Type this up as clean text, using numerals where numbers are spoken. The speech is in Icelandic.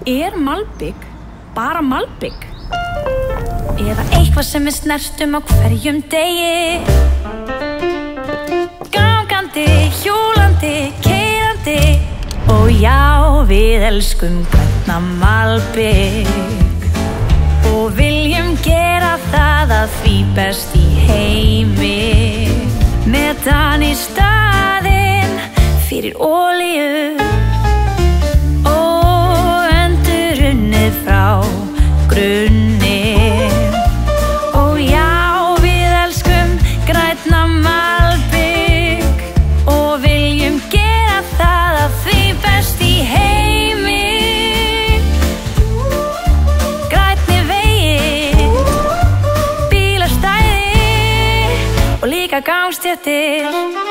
Malbik bara malbik? Eða eitthvað sem við snertum á hverjum degi? Gangandi, hjólandi, keyrandi. Og já, við elskum grænna malbik og viljum gera það að því best í heimi. Metan í staðinn fyrir olíu og endurunnið frá grunni. Og já, við elskum grænna malbik og viljum gera það að því best í heimi. Grænni vegir, bílastæði og líka gangstéttir.